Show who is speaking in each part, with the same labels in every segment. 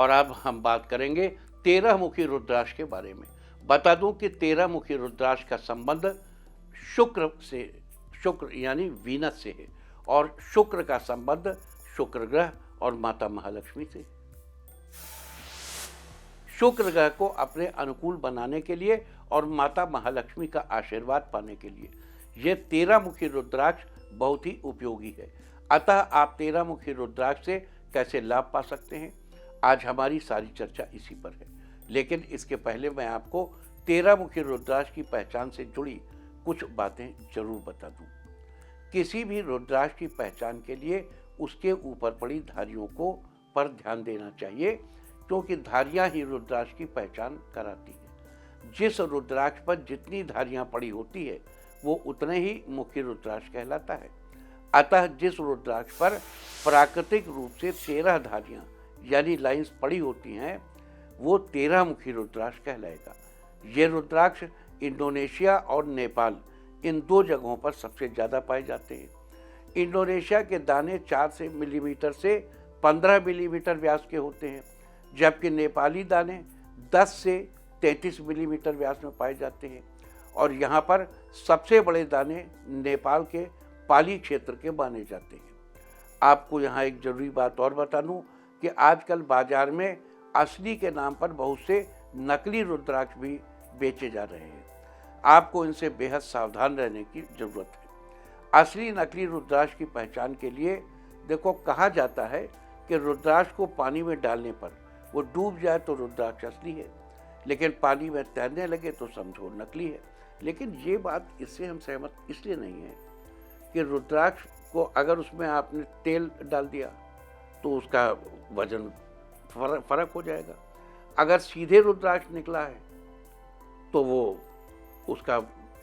Speaker 1: और अब हम बात करेंगे 13 मुखी रुद्राक्ष के बारे में। बता दूं कि 13 मुखी रुद्राक्ष का संबंध शुक्र से, शुक्र यानी वीनस से है, और शुक्र का संबंध शुक्र ग्रह और माता महालक्ष्मी से। शुक्र ग्रह को अपने अनुकूल बनाने के लिए और माता महालक्ष्मी का आशीर्वाद पाने के लिए ये 13 मुखी रुद्राक्ष बहुत ही उपयोगी है। अतः आप 13 मुखी रुद्राक्ष से कैसे लाभ पा सकते हैं, आज हमारी सारी चर्चा इसी पर है। लेकिन इसके पहले मैं आपको 13 मुखी रुद्राक्ष की पहचान से जुड़ी कुछ बातें जरूर बता दूं। किसी भी रुद्राक्ष की पहचान के लिए उसके ऊपर पड़ी धारियों को पर ध्यान देना चाहिए, क्योंकि धारियां ही रुद्राक्ष की पहचान कराती हैं। जिस रुद्राक्ष पर जितनी धारियां पड़ी होती है वो उतने ही मुखी रुद्राक्ष कहलाता है। अतः जिस रुद्राक्ष पर प्राकृतिक रूप से 13 धारियां यानी लाइंस पड़ी होती हैं वो 13 मुखी रुद्राक्ष कहलाएगा। ये रुद्राक्ष इंडोनेशिया और नेपाल इन दो जगहों पर सबसे ज़्यादा पाए जाते हैं। इंडोनेशिया के दाने 4 मिलीमीटर से 15 मिलीमीटर व्यास के होते हैं, जबकि नेपाली दाने 10 से 33 मिलीमीटर व्यास में पाए जाते हैं। और यहाँ पर सबसे बड़े दाने नेपाल के पाली क्षेत्र के माने जाते हैं। आपको यहाँ एक जरूरी बात और बता दूँ कि आजकल बाजार में असली के नाम पर बहुत से नकली रुद्राक्ष भी बेचे जा रहे हैं। आपको इनसे बेहद सावधान रहने की जरूरत है। असली नकली रुद्राक्ष की पहचान के लिए देखो, कहा जाता है कि रुद्राक्ष को पानी में डालने पर वो डूब जाए तो रुद्राक्ष असली है, लेकिन पानी में तैरने लगे तो समझो नकली है। लेकिन ये बात इससे हम सहमत इसलिए नहीं है कि रुद्राक्ष को अगर उसमें आपने तेल डाल दिया तो उसका वजन फर्क हो जाएगा। अगर सीधे रुद्राक्ष निकला है तो वो उसका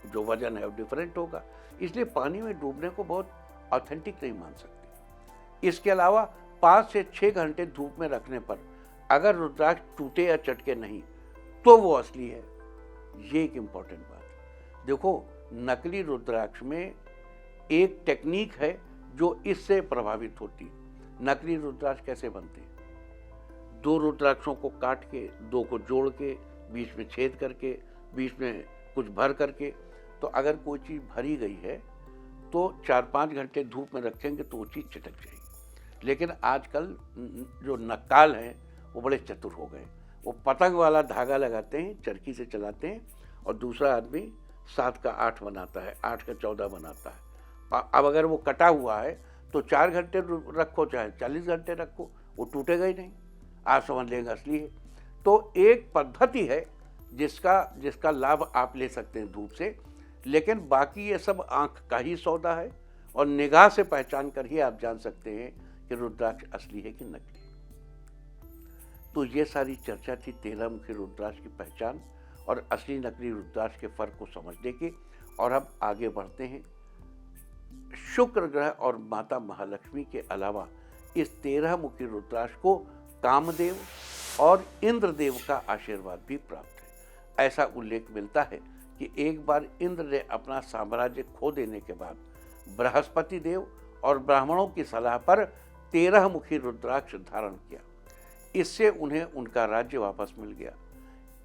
Speaker 1: जो वजन है वो डिफरेंट होगा। इसलिए पानी में डूबने को बहुत ऑथेंटिक नहीं मान सकते। इसके अलावा 5 से 6 घंटे धूप में रखने पर अगर रुद्राक्ष टूटे या चटके नहीं तो वो असली है। ये एक इम्पॉर्टेंट बात है। देखो, नकली रुद्राक्ष में एक टेक्निक है जो इससे प्रभावित होती है। नकली रुद्राक्ष कैसे बनते हैं? 2 रुद्राक्षों को काट के, 2 को जोड़ के, बीच में छेद करके, बीच में कुछ भर करके, तो अगर कोई चीज़ भरी गई है तो 4-5 घंटे धूप में रखेंगे तो वो चीज़ चटक जाएगी। लेकिन आजकल जो नक्काल हैं वो बड़े चतुर हो गए। वो पतंग वाला धागा लगाते हैं, चरखी से चलाते हैं, और दूसरा आदमी 7 का 8 बनाता है, 8 का 14 बनाता है। अब अगर वो कटा हुआ है तो 4 घंटे रखो चाहे 40 घंटे रखो, वो टूटेगा ही नहीं। आप समझ लेंगे असली है। तो एक पद्धति है जिसका लाभ आप ले सकते हैं धूप से, लेकिन बाकी ये सब आंख का ही सौदा है, और निगाह से पहचान कर ही आप जान सकते हैं कि रुद्राक्ष असली है कि नकली। तो ये सारी चर्चा थी 13 मुखी रुद्राक्ष की पहचान और असली नकली रुद्राक्ष के फर्क को समझने की। और अब आगे बढ़ते हैं। शुक्र ग्रह और माता महालक्ष्मी के अलावा इस 13 मुखी रुद्राक्ष को कामदेव और इंद्रदेव का आशीर्वाद भी प्राप्त है। ऐसा उल्लेख मिलता है कि एक बार इंद्र ने अपना साम्राज्य खो देने के बाद बृहस्पति देव और ब्राह्मणों की सलाह पर 13 मुखी रुद्राक्ष धारण किया। इससे उन्हें उनका राज्य वापस मिल गया।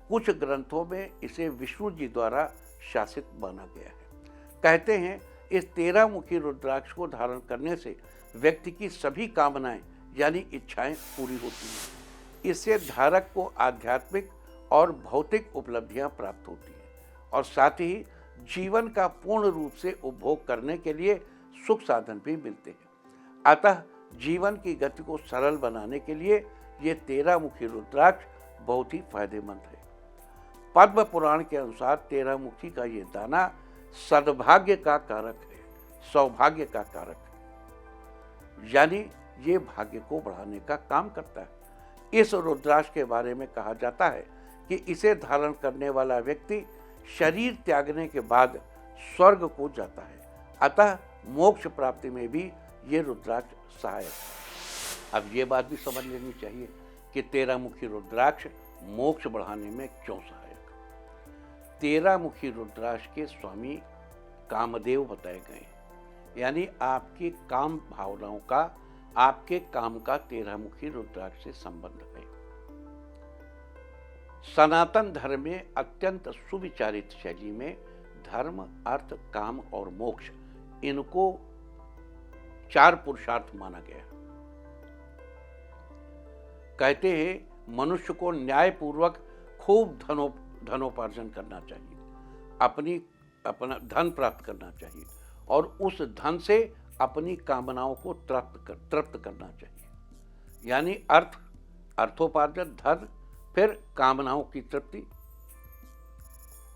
Speaker 1: कुछ ग्रंथों में इसे विष्णु जी द्वारा शासित माना गया है। कहते हैं इस 13 मुखी रुद्राक्ष को धारण करने से व्यक्ति की सभी कामनाएं यानी इच्छाएं पूरी होती हैं। इससे धारक को आध्यात्मिक और भौतिक उपलब्धियां प्राप्त होती हैं, और साथ ही जीवन का पूर्ण रूप से उपभोग करने के लिए सुख साधन भी मिलते हैं। अतः जीवन की गति को सरल बनाने के लिए ये 13 मुखी रुद्राक्ष बहुत ही फायदेमंद है। पद्म पुराण के अनुसार 13 मुखी का ये दाना सद्भाग्य का कारक है, सौभाग्य का कारक है, यानी ये भाग्य को बढ़ाने का काम करता है। इस रुद्राक्ष के बारे में कहा जाता है कि इसे धारण करने वाला व्यक्ति शरीर त्यागने के बाद स्वर्ग को जाता है। अतः मोक्ष प्राप्ति में भी ये रुद्राक्ष सहायक है। अब ये बात भी समझ लेनी चाहिए कि 13 मुखी रुद्राक्ष मोक्ष बढ़ाने में क्यों सहायक। 13 मुखी रुद्राक्ष के स्वामी कामदेव बताए गए, यानी आपकी काम भावनाओं का, आपके काम का 13 मुखी रुद्राक्ष से संबंध है। सनातन धर्म में अत्यंत सुविचारित शैली में धर्म, अर्थ, काम और मोक्ष, इनको 4 पुरुषार्थ माना गया। कहते हैं मनुष्य को न्यायपूर्वक खूब धनोपार्जन करना चाहिए, अपना धन प्राप्त करना चाहिए और उस धन से अपनी कामनाओं को तृप्त करना चाहिए। यानी अर्थोपार्जन, धन, फिर कामनाओं की तृप्ति,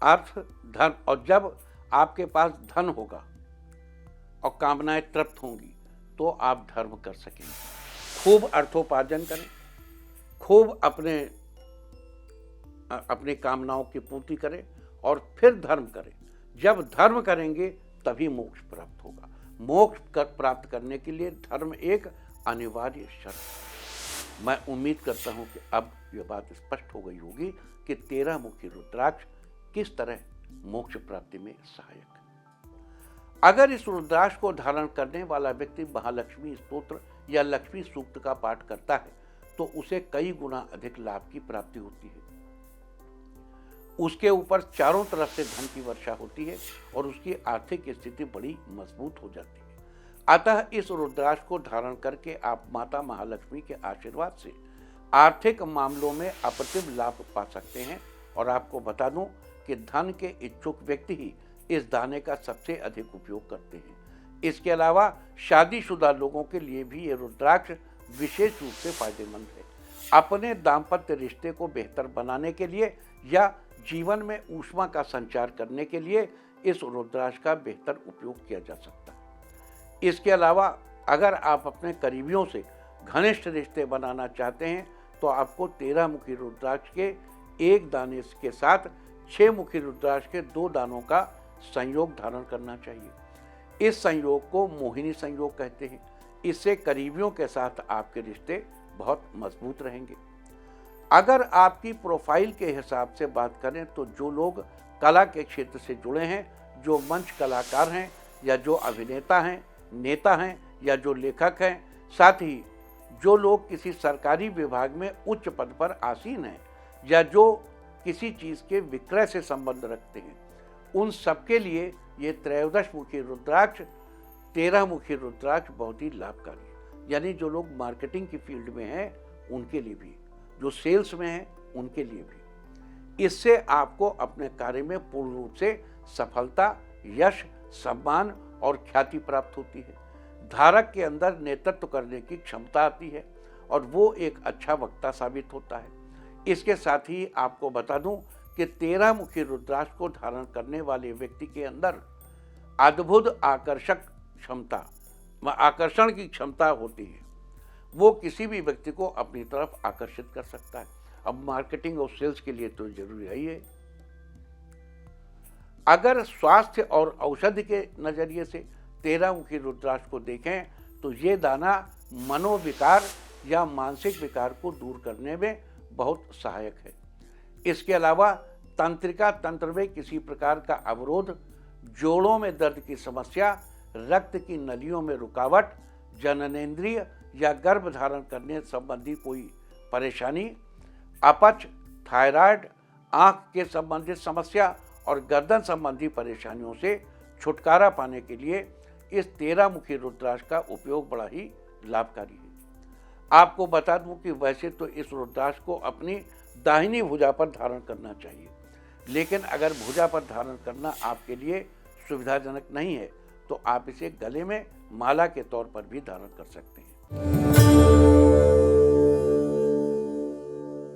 Speaker 1: अर्थ, धन। और जब आपके पास धन होगा और कामनाएं तृप्त होंगी तो आप धर्म कर सकेंगे। खूब अर्थोपार्जन करें, खूब अपने कामनाओं की पूर्ति करें और फिर धर्म करें। जब धर्म करेंगे तभी मोक्ष प्राप्त होगा। मोक्ष प्राप्त करने के लिए धर्म एक अनिवार्य शर्त है। मैं उम्मीद करता हूं कि अब यह बात स्पष्ट हो गई होगी कि 13 मुखी रुद्राक्ष किस तरह मोक्ष प्राप्ति में सहायक है। अगर इस रुद्राक्ष को धारण करने वाला व्यक्ति महालक्ष्मी स्तोत्र या लक्ष्मी सूक्त का पाठ करता है तो उसे कई गुना अधिक लाभ की प्राप्ति होती है। उसके ऊपर चारों तरफ से धन की वर्षा होती है और उसकी आर्थिक स्थिति बड़ी मजबूत हो जाती है। अतः इस रुद्राक्ष को धारण करके आप माता महालक्ष्मी के आशीर्वाद से आर्थिक मामलों में अप्रतिम लाभ पा सकते हैं। और आपको बता दूं कि धन के इच्छुक व्यक्ति ही इस दाने का सबसे अधिक उपयोग करते हैं। इसके अलावा शादीशुदा लोगों के लिए भी ये रुद्राक्ष विशेष रूप से फायदेमंद है। अपने दाम्पत्य रिश्ते को बेहतर बनाने के लिए या जीवन में ऊष्मा का संचार करने के लिए इस रुद्राक्ष का बेहतर उपयोग किया जा सकता है। इसके अलावा अगर आप अपने करीबियों से घनिष्ठ रिश्ते बनाना चाहते हैं तो आपको 13 मुखी रुद्राक्ष के 1 दाने के साथ 6 मुखी रुद्राक्ष के 2 दानों का संयोग धारण करना चाहिए। इस संयोग को मोहिनी संयोग कहते हैं। इससे करीबियों के साथ आपके रिश्ते बहुत मजबूत रहेंगे। अगर आपकी प्रोफाइल के हिसाब से बात करें तो जो लोग कला के क्षेत्र से जुड़े हैं, जो मंच कलाकार हैं या जो अभिनेता हैं, नेता हैं या जो लेखक हैं, साथ ही जो लोग किसी सरकारी विभाग में उच्च पद पर आसीन हैं या जो किसी चीज़ के विक्रय से संबंध रखते हैं, उन सबके लिए ये 13 मुखी रुद्राक्ष 13 मुखी रुद्राक्ष बहुत ही लाभकारी है। यानी जो लोग मार्केटिंग की फील्ड में हैं उनके लिए भी, जो सेल्स में हैं उनके लिए भी। इससे आपको अपने कार्य में पूर्ण रूप से सफलता, यश, सम्मान और ख्याति प्राप्त होती है। धारक के अंदर नेतृत्व करने की क्षमता आती है और वो एक अच्छा वक्ता साबित होता है। इसके साथ ही आपको बता दूं कि 13 मुखी रुद्राक्ष को धारण करने वाले व्यक्ति के अंदर अद्भुत आकर्षण की क्षमता होती है। वो किसी भी व्यक्ति को अपनी तरफ आकर्षित कर सकता है। अब मार्केटिंग और सेल्स के लिए तो जरूरी है ही है। अगर स्वास्थ्य और औषधि के नजरिए से 13 मुखी रुद्राक्ष को देखें तो ये दाना मनोविकार या मानसिक विकार को दूर करने में बहुत सहायक है। इसके अलावा तंत्रिका तंत्र में किसी प्रकार का अवरोध, जोड़ों में दर्द की समस्या, रक्त की नलियों में रुकावट, जननेंद्रिय या गर्भ धारण करने संबंधी कोई परेशानी, अपच, थायराइड, आंख के संबंधित समस्या और गर्दन संबंधी परेशानियों से छुटकारा पाने के लिए इस 13 मुखी रुद्राक्ष का उपयोग बड़ा ही लाभकारी है। आपको बता दूं कि वैसे तो इस रुद्राक्ष को अपनी दाहिनी भुजा पर धारण करना चाहिए, लेकिन अगर भुजा पर धारण करना आपके लिए सुविधाजनक नहीं है तो आप इसे गले में माला के तौर पर भी धारण कर सकते हैं।